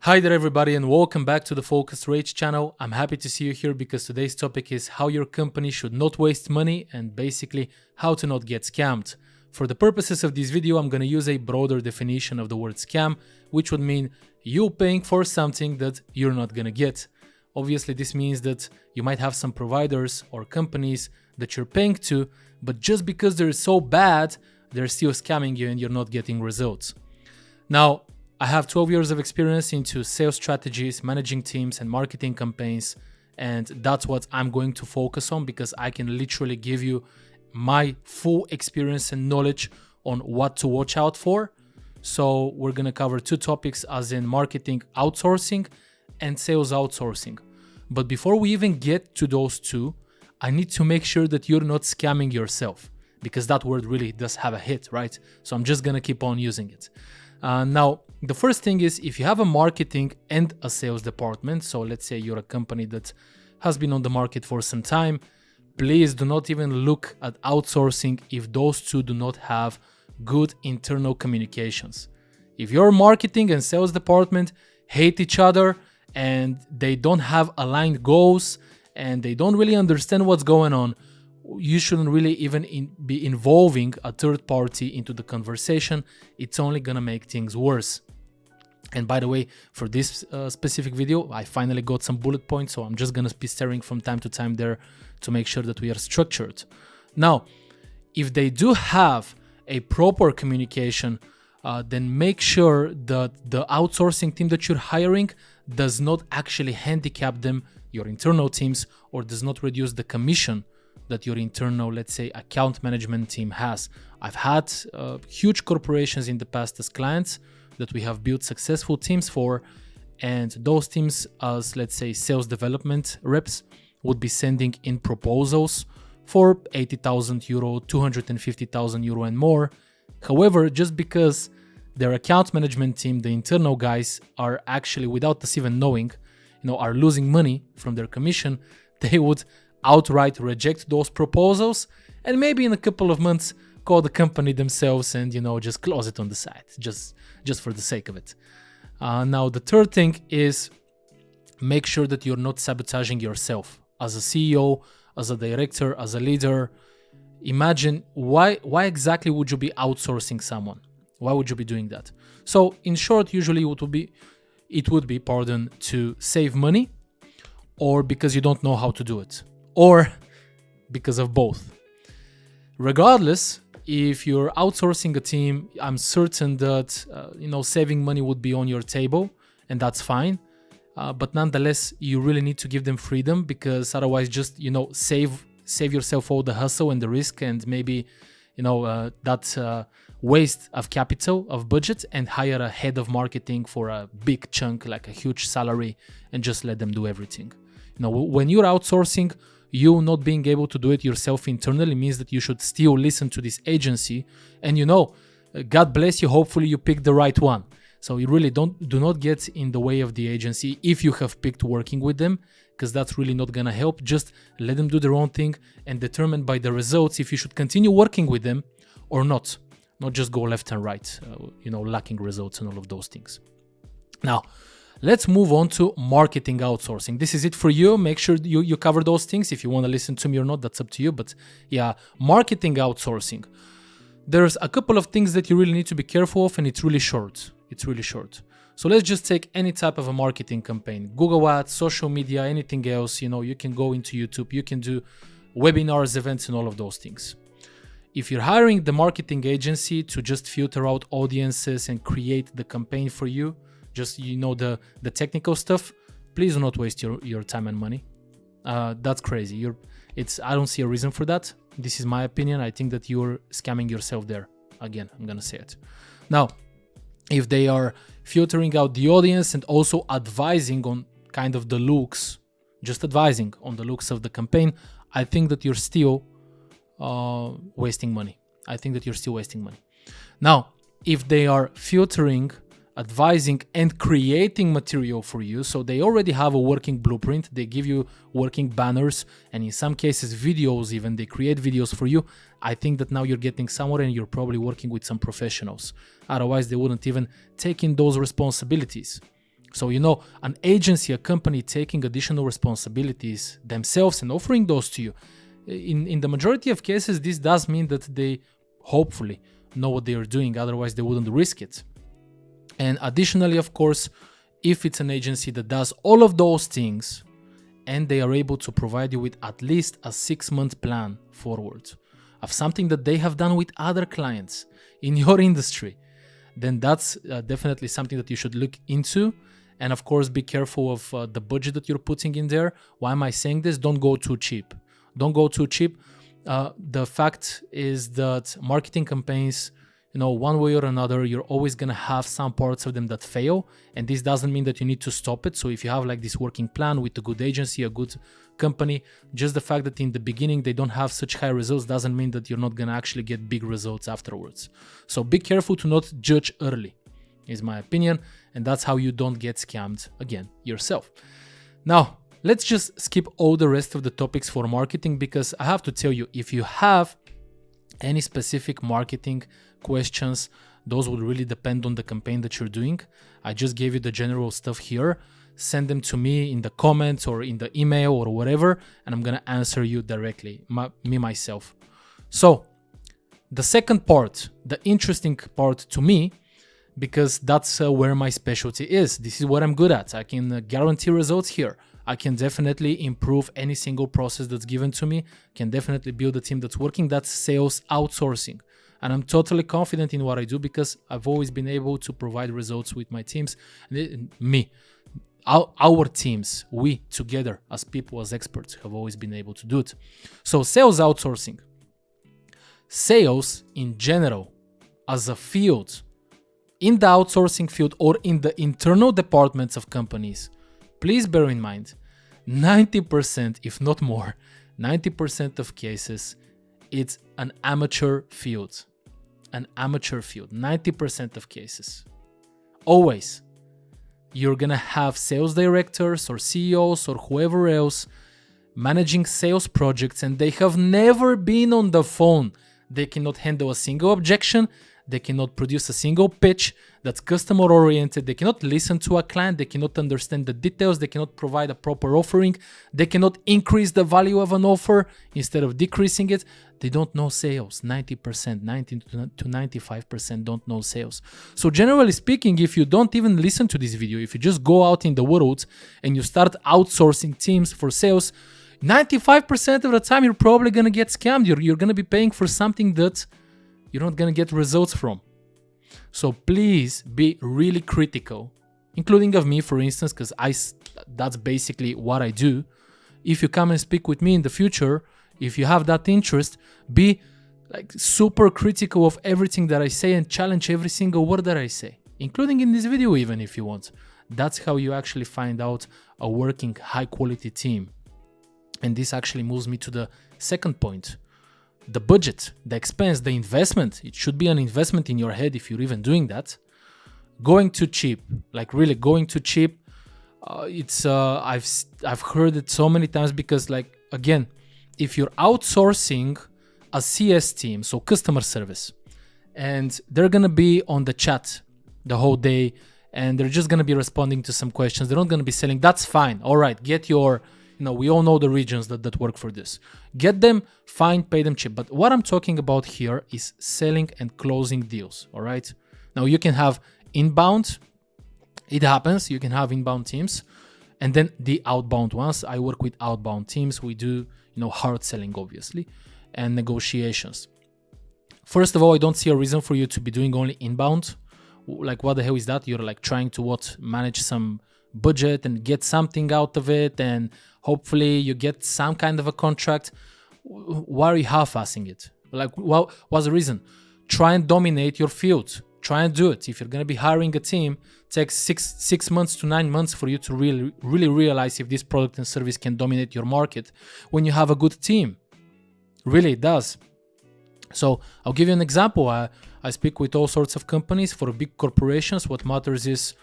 Hi there everybody and welcome back to the Focused Rage channel. I'm happy to see you here because today's topic is how your company should not waste money and basically how to not get scammed. For the purposes of this video, I'm going to use a broader definition of the word scam, which would mean you paying for something that you're not going to get. Obviously, this means that you might have some providers or companies that you're paying to, but just because they're so bad, they're still scamming you and you're not getting results. Now, I have 12 years of experience into sales strategies, managing teams and marketing campaigns, and that's what I'm going to focus on because I can literally give you my full experience and knowledge on what to watch out for. So we're going to cover two topics as in marketing outsourcing and sales outsourcing. But before we even get to those two, I need to make sure that you're not scamming yourself because that word really does have a hit, right? So I'm just going to keep on using it. Now, the first thing is if you have a marketing and a sales department, so let's say you're a company that has been on the market for some time, please do not even look at outsourcing if those two do not have good internal communications. If your marketing and sales department hate each other and they don't have aligned goals and they don't really understand what's going on, you shouldn't really even be involving a third party into the conversation. It's only gonna make things worse. And by the way, for this specific video, I finally got some bullet points, so I'm just gonna be staring from time to time there to make sure that we are structured. Now, if they do have a proper communication, then make sure that the outsourcing team that you're hiring does not actually handicap them, your internal teams, or does not reduce the commission that your internal, let's say, account management team has. I've had huge corporations in the past as clients that we have built successful teams for, and those teams as, let's say, sales development reps would be sending in proposals for 80,000 euro, 250,000 euro and more. However, just because their account management team, the internal guys, are actually, without us even knowing, are losing money from their commission, they would outright reject those proposals and maybe in a couple of months call the company themselves and just close it on the side just for the sake of it. Now the third thing is make sure that you're not sabotaging yourself as a CEO, as a director, as a leader. Imagine why exactly would you be outsourcing someone? Why would you be doing that? So in short, usually it would be to save money, or because you don't know how to do it, or because of both. Regardless, if you're outsourcing a team, I'm certain that saving money would be on your table, and that's fine. But nonetheless, you really need to give them freedom, because otherwise, just save yourself all the hustle and the risk, and maybe that waste of capital, of budget, and hire a head of marketing for a big chunk, like a huge salary, and just let them do everything. When you're outsourcing, you not being able to do it yourself internally means that you should still listen to this agency, and God bless you, hopefully you picked the right one. So you really do not get in the way of the agency if you have picked working with them, because that's really not gonna help. Just let them do their own thing and determine by the results if you should continue working with them or not just go left and right, lacking results and all of those things. Now, let's move on to marketing outsourcing. This is it for you. Make sure you cover those things. If you want to listen to me or not, that's up to you. But yeah, marketing outsourcing. There's a couple of things that you really need to be careful of, and it's really short. So let's just take any type of a marketing campaign. Google Ads, social media, anything else. You can go into YouTube. You can do webinars, events, and all of those things. If you're hiring the marketing agency to just filter out audiences and create the campaign for you, just the technical stuff, please do not waste your time and money. That's crazy. I don't see a reason for that. This is my opinion. I think that you're scamming yourself there. Again, I'm gonna say it. Now, if they are filtering out the audience and also advising on kind of the looks, just advising on the looks of the campaign, I think that you're still wasting money. Now, if they are filtering, advising, and creating material for you, so they already have a working blueprint, they give you working banners, and in some cases videos even, they create videos for you, I think that now you're getting somewhere and you're probably working with some professionals. Otherwise, they wouldn't even take in those responsibilities. So, an agency, a company taking additional responsibilities themselves and offering those to you, in the majority of cases, this does mean that they hopefully know what they are doing. Otherwise, they wouldn't risk it. And additionally, of course, if it's an agency that does all of those things and they are able to provide you with at least a 6-month plan forward of something that they have done with other clients in your industry, then that's definitely something that you should look into. And of course, be careful of the budget that you're putting in there. Why am I saying this? Don't go too cheap. Don't go too cheap. The fact is that marketing campaigns, one way or another, you're always going to have some parts of them that fail. And this doesn't mean that you need to stop it. So if you have like this working plan with a good agency, a good company, just the fact that in the beginning they don't have such high results doesn't mean that you're not going to actually get big results afterwards. So be careful to not judge early, is my opinion. And that's how you don't get scammed again yourself. Now, let's just skip all the rest of the topics for marketing, because I have to tell you, if you have any specific marketing questions, those will really depend on the campaign that you're doing. I just gave you the general stuff here. Send them to me in the comments or in the email or whatever, and I'm gonna answer you directly, myself. So the second part, the interesting part to me, because that's where my specialty is. This is what I'm good at. I can guarantee results here. I can definitely improve any single process that's given to me, can definitely build a team that's working. That's sales outsourcing. And I'm totally confident in what I do because I've always been able to provide results with my teams. Our teams, we together as people, as experts, have always been able to do it. So sales outsourcing. Sales in general, as a field, in the outsourcing field or in the internal departments of companies, please bear in mind, 90%, if not more, 90% of cases, it's an amateur field. An amateur field, 90% of cases. Always. You're gonna have sales directors or CEOs or whoever else managing sales projects, and they have never been on the phone. They cannot handle a single objection. They cannot produce a single pitch that's customer oriented. They cannot listen to a client. They cannot understand the details. They cannot provide a proper offering. They cannot increase the value of an offer instead of decreasing it. They don't know sales. 90%, 90 to 95% don't know sales. So generally speaking, if you don't even listen to this video, if you just go out in the world and you start outsourcing teams for sales, 95% of the time you're probably going to get scammed. You're going to be paying for something that you're not going to get results from. So please be really critical, including of me, for instance, because that's basically what I do. If you come and speak with me in the future, if you have that interest, be like super critical of everything that I say and challenge every single word that I say, including in this video even if you want. That's how you actually find out a working high quality team. And this actually moves me to the second point. The budget, the expense, the investment. It should be an investment in your head if you're even doing that. Going too cheap, like really going too cheap. I've heard it so many times because, like, again, if you're outsourcing a CS team, so customer service, and they're gonna be on the chat the whole day, and they're just gonna be responding to some questions. They're not gonna be selling. That's fine. All right, get your. We all know the regions that work for this. Get them, fine, pay them cheap. But what I'm talking about here is selling and closing deals, all right? Now, you can have inbound. It happens. You can have inbound teams. And then the outbound ones. I work with outbound teams. We do, hard selling, obviously, and negotiations. First of all, I don't see a reason for you to be doing only inbound. Like, what the hell is that? You're like trying to manage some budget and get something out of it, and hopefully you get some kind of a contract. Why are you half-assing it? Like, what's the reason? Try and dominate your field. Try and do it. If you're going to be hiring a team, it takes 6 months to 9 months for you to really realize if this product and service can dominate your market when you have a good team. Really, it does. So I'll give you an example. I speak with all sorts of companies. For big corporations, what matters is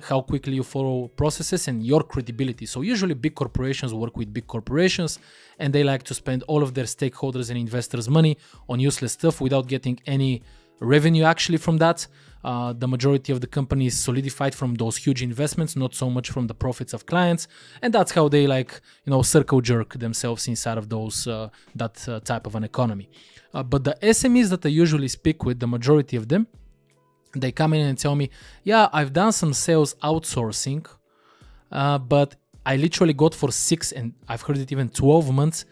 how quickly you follow processes and your credibility. So usually big corporations work with big corporations, and they like to spend all of their stakeholders and investors' money on useless stuff without getting any revenue actually from that. The majority of the company is solidified from those huge investments, not so much from the profits of clients. And that's how they circle jerk themselves inside of that type of an economy. But the SMEs that I usually speak with, the majority of them, they come in and tell me, yeah, I've done some sales outsourcing, but I literally got for 6 and I've heard it even 12 months,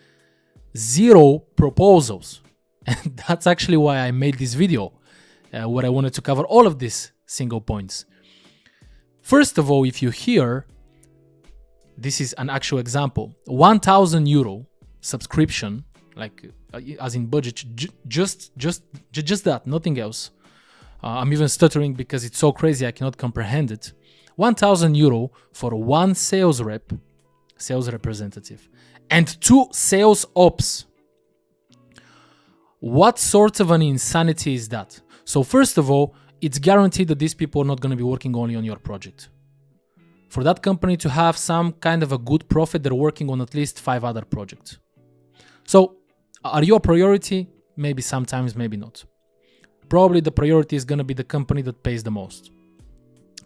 0 proposals. And that's actually why I made this video, where I wanted to cover all of these single points. First of all, if you hear, this is an actual example, 1,000 euro subscription, as in budget, just that, nothing else. I'm even stuttering because it's so crazy I cannot comprehend it. 1,000 euro for one sales representative, and 2 sales ops. What sort of an insanity is that? So first of all, it's guaranteed that these people are not going to be working only on your project. For that company to have some kind of a good profit, they're working on at least 5 other projects. So are you a priority? Maybe sometimes, maybe not. Probably the priority is going to be the company that pays the most.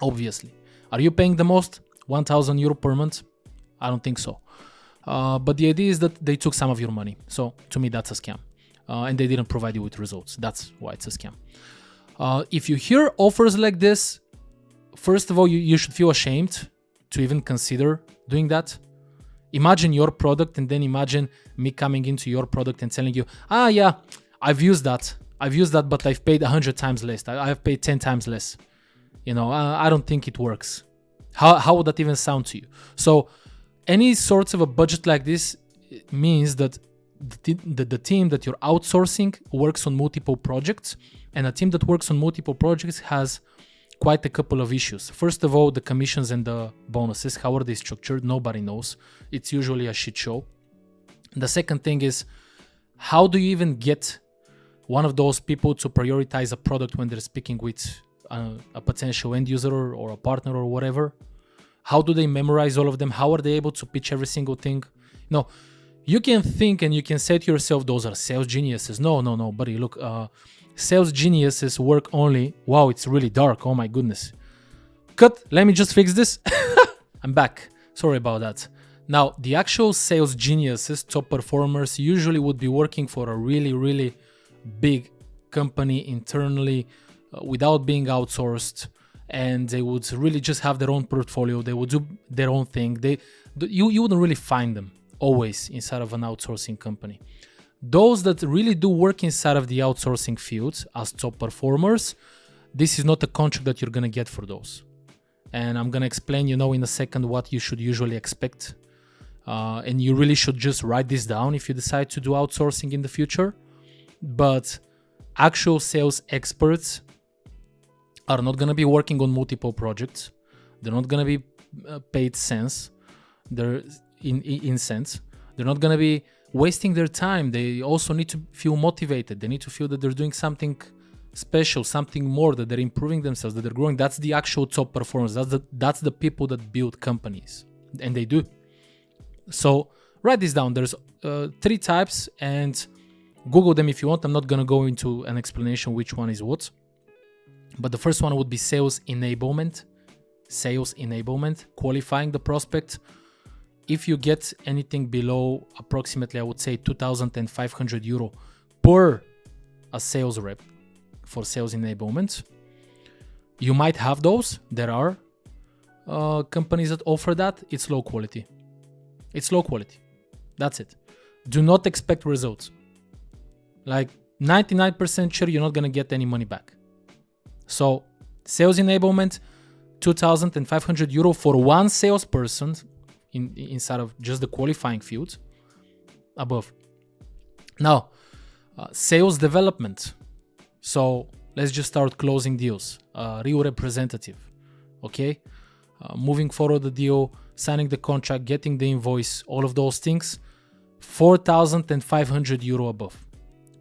Obviously. Are you paying the most? 1,000 euro per month? I don't think so. But the idea is that they took some of your money. So to me, that's a scam. And they didn't provide you with results. That's why it's a scam. If you hear offers like this, first of all, you should feel ashamed to even consider doing that. Imagine your product and then imagine me coming into your product and telling you, yeah, I've used that, but I've paid 100 times less. I have paid 10 times less. I don't think it works. How would that even sound to you? So any sorts of a budget like this means that the team that you're outsourcing works on multiple projects, and a team that works on multiple projects has quite a couple of issues. First of all, the commissions and the bonuses, how are they structured? Nobody knows. It's usually a shit show. The second thing is, how do you even get one of those people to prioritize a product when they're speaking with a potential end user or a partner or whatever? How do they memorize all of them? How are they able to pitch every single thing? No, you can think and you can say to yourself, those are sales geniuses. No, buddy, look, sales geniuses work only. Wow, it's really dark. Oh my goodness. Cut, let me just fix this. I'm back. Sorry about that. Now, the actual sales geniuses, top performers, usually would be working for a really, really big company internally without being outsourced, and they would really just have their own portfolio. They would do their own thing. You wouldn't really find them always inside of an outsourcing company. Those that really do work inside of the outsourcing field as top performers, this is not a contract that you're going to get for those. And I'm going to explain, in a second what you should usually expect. And you really should just write this down if you decide to do outsourcing in the future. But actual sales experts are not going to be working on multiple projects. They're not going to be paid cents. They're in cents. They're not going to be wasting their time. They also need to feel motivated. They need to feel that they're doing something special, something more, that they're improving themselves, that they're growing. That's the actual top performers. That's the people that build companies, and they do. So write this down. There's 3 types, and Google them if you want. I'm not going to go into an explanation which one is what. But the first one would be sales enablement. Sales enablement, qualifying the prospect. If you get anything below approximately, I would say 2,500 euro per a sales rep for sales enablement, you might have those. There are companies that offer that. It's low quality. It's low quality. That's it. Do not expect results. Like 99% sure you're not going to get any money back. So sales enablement, 2,500 euro for one salesperson inside of just the qualifying field above. Now, sales development. So let's just start closing deals. Real representative. Okay. Moving forward the deal, signing the contract, getting the invoice, all of those things, 4,500 euro above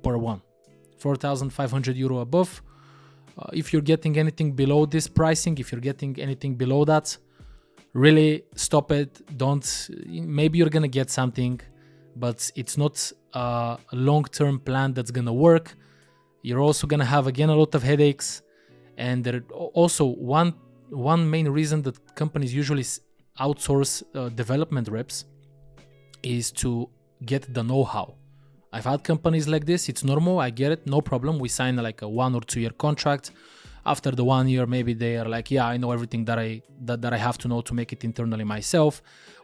per one. 4,500 euro above. If you're getting anything below this pricing, if you're getting anything below that, really stop it. Don't. Maybe you're gonna get something, but it's not a long-term plan that's gonna work. You're also gonna have again a lot of headaches, and there also one main reason that companies usually outsource development reps is to get the know-how. I've had companies like this. It's normal. I get it. No problem. We sign like a 1 or 2 year contract. After the 1 year, maybe they are like, yeah, I know everything that I have to know to make it internally myself.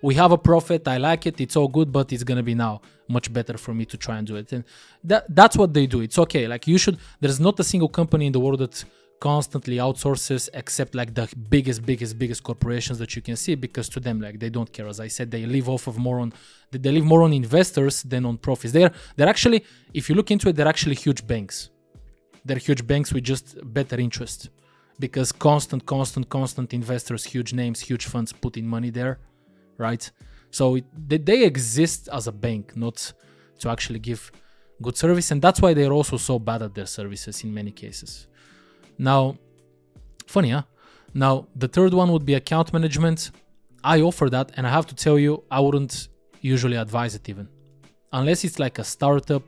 We have a profit. I like it. It's all good, but it's going to be now much better for me to try and do it. And that's what they do. It's okay. Like there's not a single company in the world that constantly outsources except like the biggest corporations that you can see, because to them, like, they don't care. As I said, they live more on investors than on profits. They're actually, if you look into it, they're actually huge banks. They're huge banks with just better interest, because constant investors, huge names, huge funds put in money there, right? So they exist as a bank, not to actually give good service, and that's why they're also so bad at their services in many cases. Now, funny, huh? Now, the third one would be account management. I offer that, and I have to tell you, I wouldn't usually advise it even. Unless it's like a startup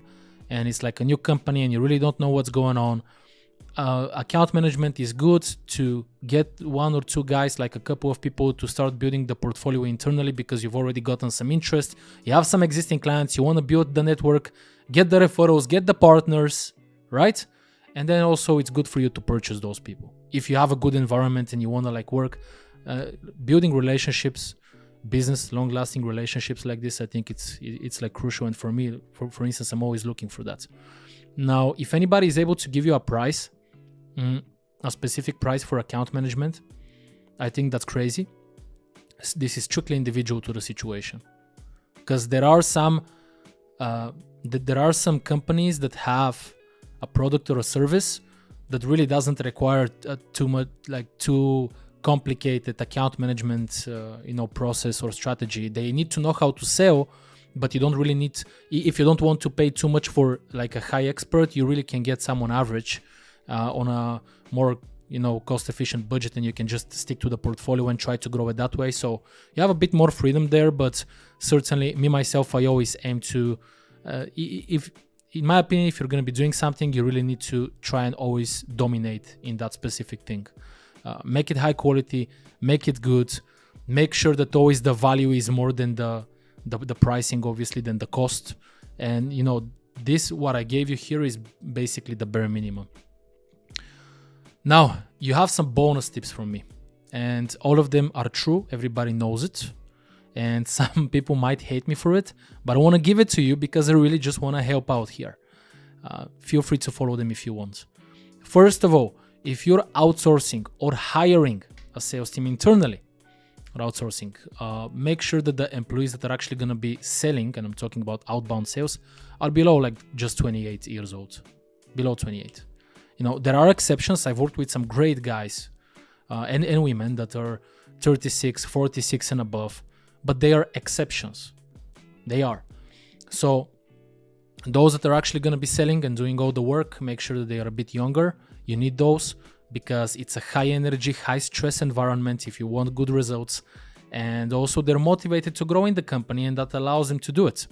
and it's like a new company and you really don't know what's going on. Account management is good to get 1 or 2 guys, like a couple of people, to start building the portfolio internally, because you've already gotten some interest. You have some existing clients, you want to build the network, get the referrals, get the partners, right? And then also it's good for you to purchase those people. If you have a good environment and you want to like work, building relationships, business, long-lasting relationships like this, I think it's like crucial. And for me, for instance, I'm always looking for that. Now, if anybody is able to give you a price, a specific price for account management, I think that's crazy. This is strictly individual to the situation, because there are some companies that have a product or a service that really doesn't require too complicated account management process or strategy. They need to know how to sell, but you don't really need, if you don't want to pay too much for like a high expert, you really can get someone average on a more cost efficient budget, and you can just stick to the portfolio and try to grow it that way. So you have a bit more freedom there, but certainly me myself, I always aim to in my opinion, if you're going to be doing something, you really need to try and always dominate in that specific thing. Make it high quality, make it good, make sure that always the value is more than the pricing, obviously, than the cost. And this, what I gave you here, is basically the bare minimum. Now, you have some bonus tips from me, and all of them are true. Everybody knows it. And some people might hate me for it, but I want to give it to you because I really just want to help out here. Feel free to follow them if you want. First of all, if you're outsourcing or hiring a sales team internally or outsourcing, make sure that the employees that are actually going to be selling, and I'm talking about outbound sales, are below like just 28 years old, below 28. There are exceptions. I've worked with some great guys and women that are 36, 46 and above, but they are exceptions. They are. So those that are actually going to be selling and doing all the work, make sure that they are a bit younger. You need those because it's a high energy, high stress environment if you want good results. And also they're motivated to grow in the company, and that allows them to do it.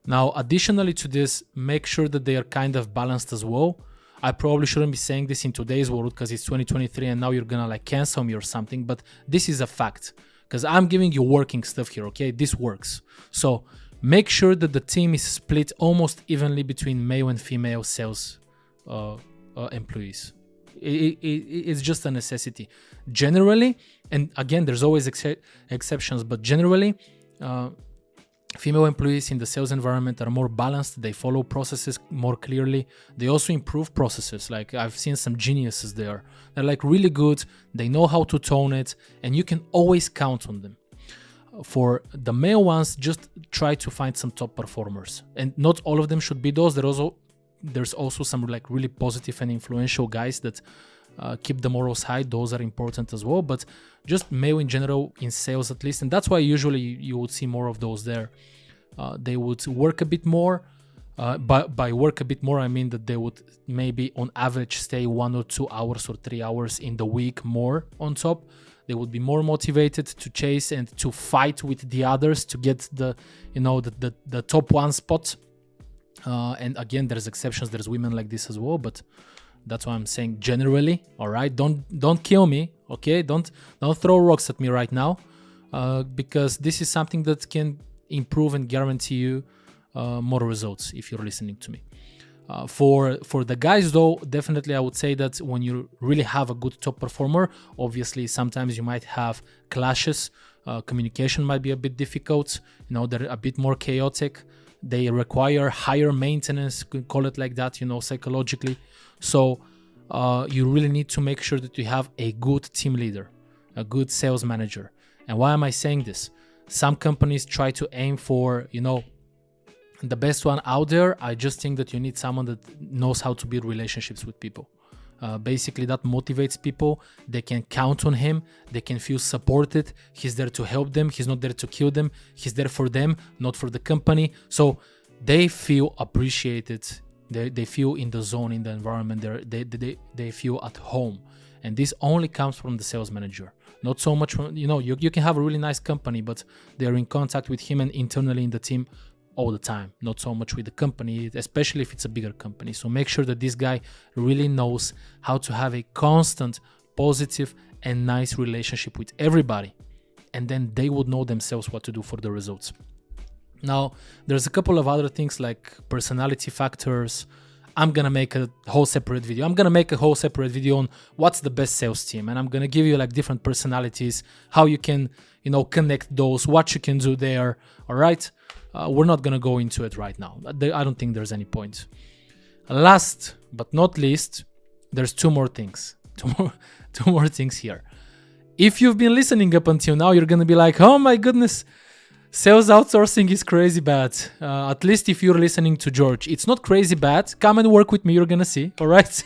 Now, additionally to this, make sure that they are kind of balanced as well. I probably shouldn't be saying this in today's world because it's 2023 and now you're going to like cancel me or something, but this is a fact. Because I'm giving you working stuff here, okay? This works. So make sure that the team is split almost evenly between male and female sales employees. It's just a necessity. Generally, and again, there's always exceptions, but generally, female employees in the sales environment are more balanced. They follow processes more clearly. They also improve processes. Like I've seen some geniuses there. They're like really good. They know how to tone it, and you can always count on them. For the male ones, just try to find some top performers. And not all of them should be those. There's also some like really positive and influential guys that keep the morals high. Those are important as well, but just male in general in sales at least, and that's why usually you would see more of those there. They would work a bit more. By work a bit more, I mean that they would maybe on average stay 1 or 2 hours or 3 hours in the week more on top. They would be more motivated to chase and to fight with the others to get the top one spot. And again, there's exceptions, there's women like this as well, but that's why I'm saying generally. All right, don't kill me, okay? Don't throw rocks at me right now, because this is something that can improve and guarantee you more results if you're listening to me. For the guys though, definitely I would say that when you really have a good top performer, obviously sometimes you might have clashes. Communication might be a bit difficult. They're a bit more chaotic. They require higher maintenance, call it like that, psychologically. So you really need to make sure that you have a good team leader, a good sales manager. And why am I saying this? Some companies try to aim for, the best one out there. I just think that you need someone that knows how to build relationships with people. Basically, that motivates people. They can count on him. They can feel supported. He's there to help them. He's not there to kill them. He's there for them, not for the company. So they feel appreciated. They feel in the zone, in the environment. They feel at home. And this only comes from the sales manager. Not so much from, you can have a really nice company, but they're in contact with him and internally in the team all the time, not so much with the company, especially if it's a bigger company. So make sure that this guy really knows how to have a constant, positive and nice relationship with everybody. And then they would know themselves what to do for the results. Now, there's a couple of other things like personality factors. I'm going to make a whole separate video. On what's the best sales team. And I'm going to give you like different personalities, how you can, connect those, what you can do there. All right. We're not going to go into it right now. I don't think there's any point. Last but not least, there's two more things here. If you've been listening up until now, you're going to be like, oh my goodness, sales outsourcing is crazy bad. At least if you're listening to George, it's not crazy bad. Come and work with me, you're going to see. All right.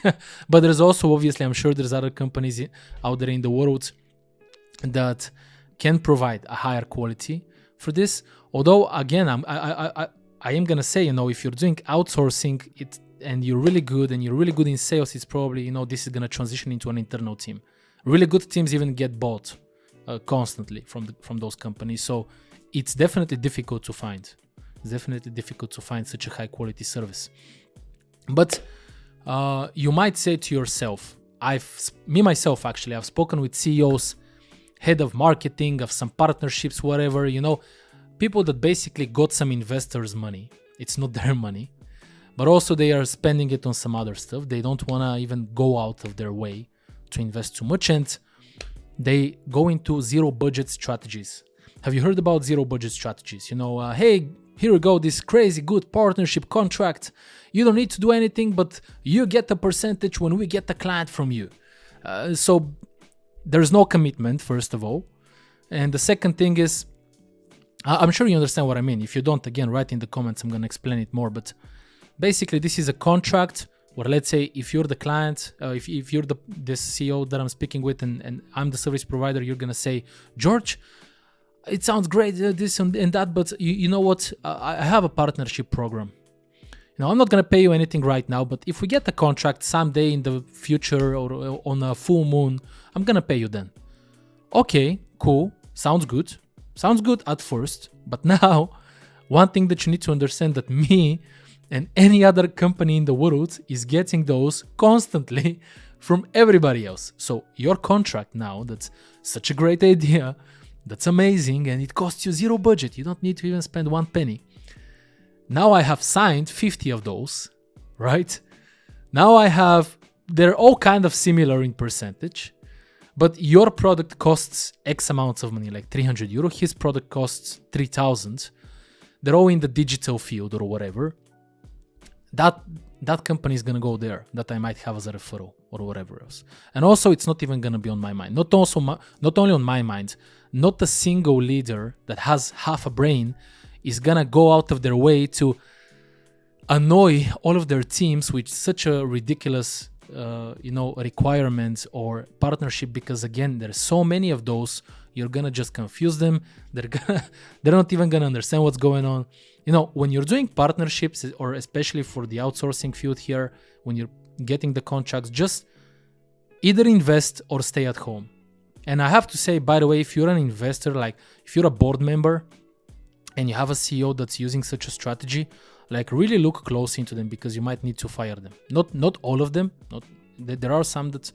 But there's also, obviously, I'm sure there's other companies out there in the world that can provide a higher quality for this. Although, again, I am going to say, if you're doing outsourcing it and you're really good in sales, it's probably, this is going to transition into an internal team. Really good teams even get bought constantly from those companies. So it's definitely difficult to find. Such a high quality service. But you might say to yourself, I've spoken with CEOs, head of marketing, of some partnerships, whatever, people that basically got some investors' money. It's not their money, but also they are spending it on some other stuff. They don't want to even go out of their way to invest too much, and they go into zero budget strategies. Have you heard about zero budget strategies? Hey, here we go, this crazy good partnership contract. You don't need to do anything, but you get a percentage when we get the client from you. So there's no commitment, first of all. And the second thing is, I'm sure you understand what I mean. If you don't, again, write in the comments. I'm going to explain it more. But basically, this is a contract where, let's say, if you're the client, if you're the CEO that I'm speaking with and I'm the service provider, you're going to say, George, it sounds great, this and that, but you know what? I have a partnership program. I'm not going to pay you anything right now, but if we get a contract someday in the future or on a full moon, I'm going to pay you then. Okay, cool. Sounds good. Sounds good at first, but now one thing that you need to understand that me and any other company in the world is getting those constantly from everybody else. So your contract now, that's such a great idea, that's amazing, and it costs you zero budget. You don't need to even spend one penny. Now I have signed 50 of those, right? Now they're all kind of similar in percentage. But your product costs X amounts of money, like 300 euro. His product costs 3,000. They're all in the digital field or whatever. That company is going to go there, that I might have as a referral or whatever else. And also, it's not even going to be on my mind. Not only on my mind, not a single leader that has half a brain is going to go out of their way to annoy all of their teams with such a ridiculous requirements or partnership, because again, there's so many of those. You're gonna just confuse them. They're not even gonna understand what's going on. When you're doing partnerships, or especially for the outsourcing field here, when you're getting the contracts, just either invest or stay at home. And I have to say, by the way, if you're an investor, like if you're a board member, and you have a CEO that's using such a strategy, like really look close into them, because you might need to fire them. Not all of them. There are some that,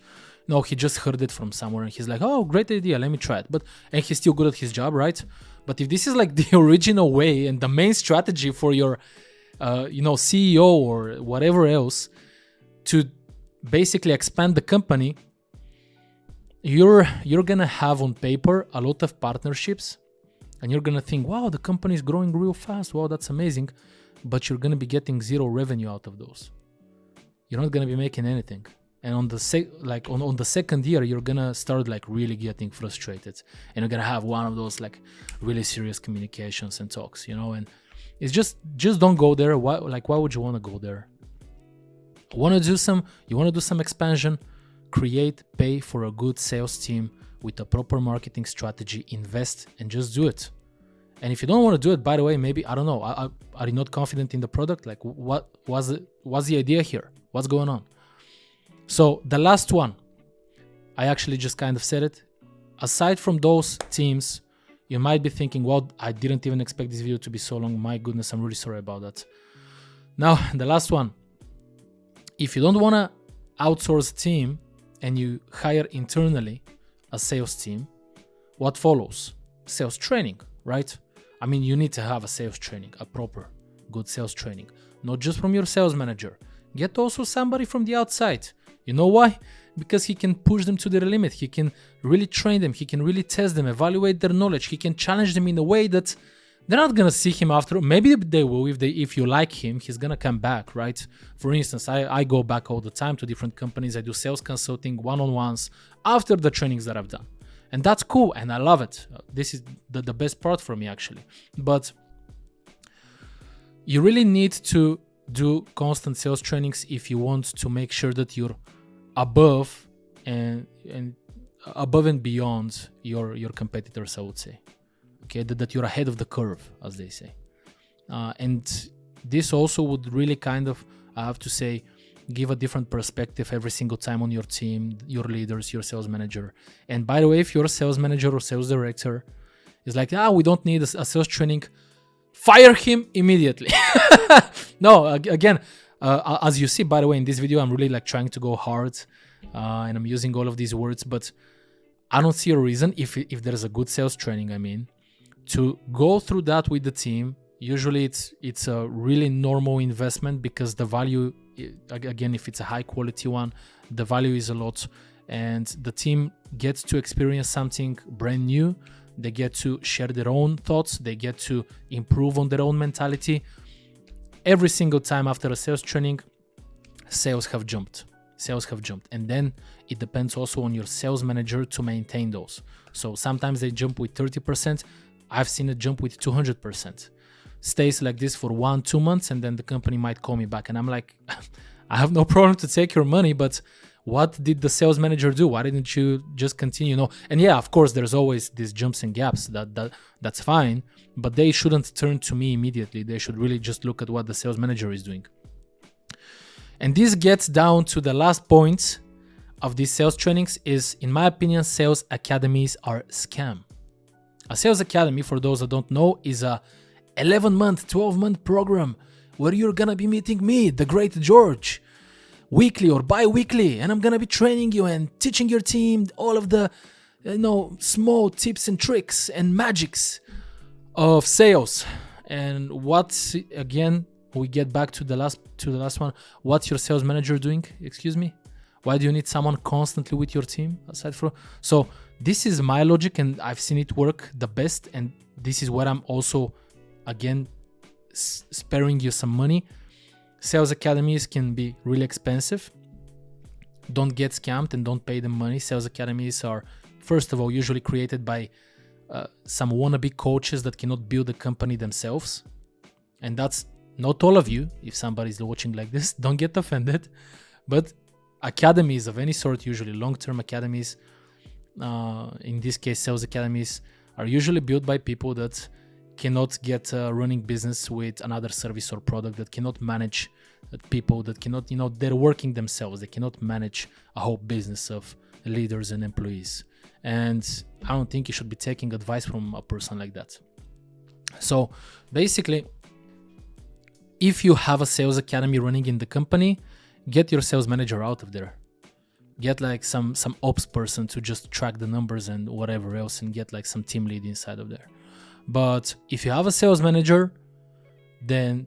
no, he just heard it from somewhere and he's like, oh, great idea, let me try it. And he's still good at his job, right? But if this is like the original way and the main strategy for your, CEO or whatever else to basically expand the company, you're gonna have on paper a lot of partnerships, and you're gonna think, wow, the company is growing real fast. Wow, that's amazing. But you're gonna be getting zero revenue out of those. You're not gonna be making anything. And on the on the second year, you're gonna start like really getting frustrated, and you're gonna have one of those like really serious communications and talks, and it's just don't go there. Why would you want to go there? You want to do some expansion, pay for a good sales team with a proper marketing strategy, invest and just do it. And if you don't want to do it, by the way, maybe, I don't know, are you not confident in the product? Like, what was the idea here? What's going on? So the last one, I actually just kind of said it. Aside from those teams, you might be thinking, well, I didn't even expect this video to be so long. My goodness, I'm really sorry about that. Now, the last one. If you don't want to outsource a team and you hire internally a sales team, what follows? Sales training, right? I mean, you need to have a sales training, a proper, good sales training, not just from your sales manager. Get also somebody from the outside. You know why? Because he can push them to their limit. He can really train them. He can really test them, evaluate their knowledge. He can challenge them in a way that they're not gonna see him after. Maybe they will if you like him. He's gonna come back, right? For instance, I go back all the time to different companies. I do sales consulting, one-on-ones after the trainings that I've done, and that's cool, and I love it. This is the best part for me, actually. But you really need to do constant sales trainings if you want to make sure that you're above and beyond your competitors, I would say. Okay, that you're ahead of the curve, as they say. And this also would really kind of, I have to say, give a different perspective every single time on your team, your leaders, your sales manager. And by the way, if you're a sales manager or sales director, it's like, we don't need a sales training, fire him immediately. No, again, as you see, by the way, in this video, I'm really like trying to go hard, and I'm using all of these words, but I don't see a reason, if there's a good sales training, I mean, to go through that with the team. Usually it's a really normal investment, because the value, again, if it's a high quality one, the value is a lot, and the team gets to experience something brand new. They get to share their own thoughts. They get to improve on their own mentality. Every single time after a sales training, sales have jumped. And then it depends also on your sales manager to maintain those. So sometimes they jump with 30%. I've seen it jump with 200%. Stays like this for 1-2 months, and then the company might call me back, and I'm like, I have no problem to take your money, but what did the sales manager do? Why didn't you just continue? And yeah, of course, there's always these jumps and gaps. That's fine, but they shouldn't turn to me immediately. They should really just look at what the sales manager is doing. And this gets down to the last point of these sales trainings is, in my opinion, sales academies are scam. A sales academy, for those that don't know, is a 11-month, 12-month program where you're gonna be meeting me, the great George, weekly or bi-weekly, and I'm gonna be training you and teaching your team all of the small tips and tricks and magics of sales. And again, we get back to the last one. What's your sales manager doing? Excuse me? Why do you need someone constantly with your team aside from? So this is my logic, and I've seen it work the best, and this is where I'm also, again, sparing you some money. Sales academies can be really expensive. Don't get scammed and don't pay them money. Sales academies are, first of all, usually created by some wannabe coaches that cannot build a company themselves. And that's not all of you. If somebody's watching like this, don't get offended. But academies of any sort, usually long-term academies, in this case, sales academies, are usually built by people that cannot get a running business with another service or product, that cannot manage people, that cannot, they're working themselves. They cannot manage a whole business of leaders and employees. And I don't think you should be taking advice from a person like that. So basically, if you have a sales academy running in the company, get your sales manager out of there. Get like some ops person to just track the numbers and whatever else, and get like some team lead inside of there. But if you have a sales manager, then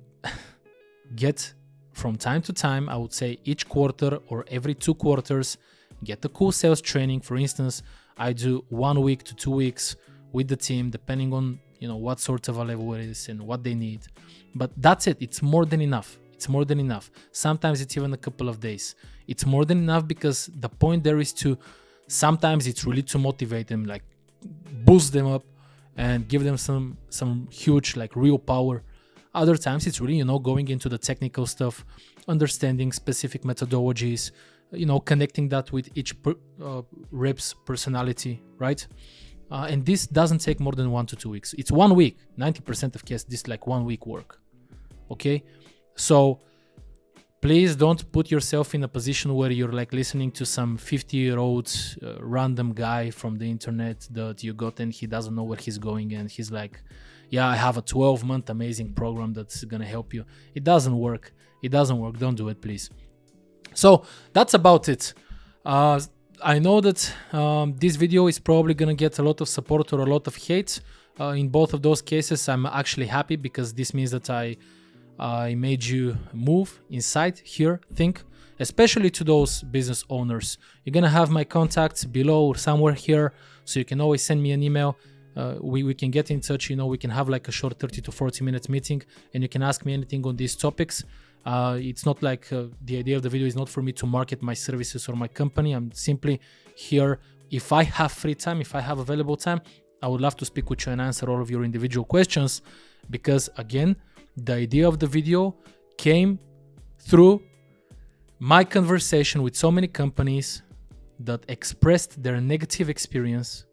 get from time to time, I would say each quarter or every 2 quarters, get a cool sales training. For instance, I do 1 week to 2 weeks with the team, depending on what sort of a level it is and what they need. But that's it. It's more than enough. It's more than enough. Sometimes it's even a couple of days. It's more than enough, because the point there is to, sometimes it's really to motivate them, like boost them up and give them some huge like real power. Other times it's really, going into the technical stuff, understanding specific methodologies, connecting that with each rep's personality, right? And this doesn't take more than 1 to 2 weeks. It's 1 week. 90% of cases, this like 1 week work. Okay? So please don't put yourself in a position where you're like listening to some 50-year-old random guy from the internet that you got, and he doesn't know where he's going, and he's like, yeah, I have a 12-month amazing program that's gonna help you. It doesn't work. It doesn't work. Don't do it, please. So that's about it. I know that this video is probably gonna get a lot of support or a lot of hate. In both of those cases, I'm actually happy, because this means that I made you move inside here, think, especially to those business owners. You're gonna have my contacts below or somewhere here, so you can always send me an email. We can get in touch, we can have like a short 30 to 40 minute meeting, and you can ask me anything on these topics. It's not like the idea of the video is not for me to market my services or my company. I'm simply here. If I have free time, if I have available time, I would love to speak with you and answer all of your individual questions, because again, the idea of the video came through my conversation with so many companies that expressed their negative experience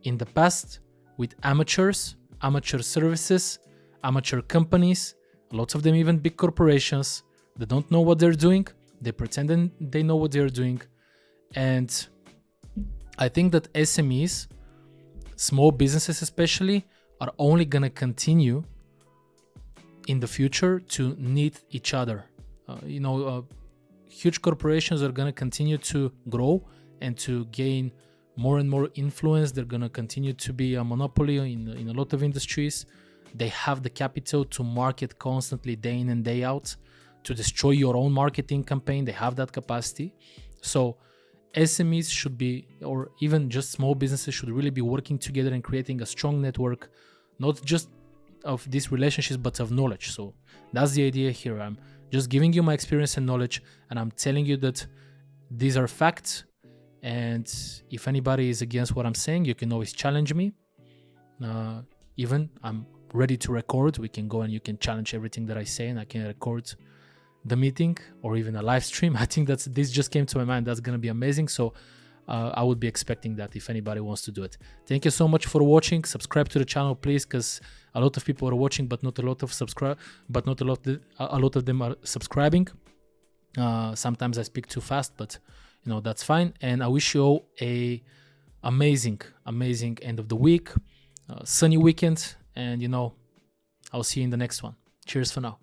in the past with amateurs, amateur services, amateur companies, lots of them even big corporations that don't know what they're doing. They pretend they know what they're doing. And I think that SMEs, small businesses especially, are only gonna continue in the future to need each other. Huge corporations are gonna continue to grow and to gain more and more influence. They're gonna continue to be a monopoly in a lot of industries. They have the capital to market constantly, day in and day out, to destroy your own marketing campaign. They have that capacity. So SMEs should be, or even just small businesses, should really be working together and creating a strong network, not just of these relationships, but of knowledge. So that's the idea here. I'm just giving you my experience and knowledge, and I'm telling you that these are facts. And if anybody is against what I'm saying, you can always challenge me. Even I'm ready to record. We can go and you can challenge everything that I say, and I can record the meeting or even a live stream. I think this just came to my mind. That's going to be amazing. So I would be expecting that if anybody wants to do it. Thank you so much for watching. Subscribe to the channel, please, because a lot of people are watching, but not a lot of them are subscribing. Sometimes I speak too fast, but that's fine. And I wish you all a amazing end of the week, sunny weekend, and I'll see you in the next one. Cheers for now.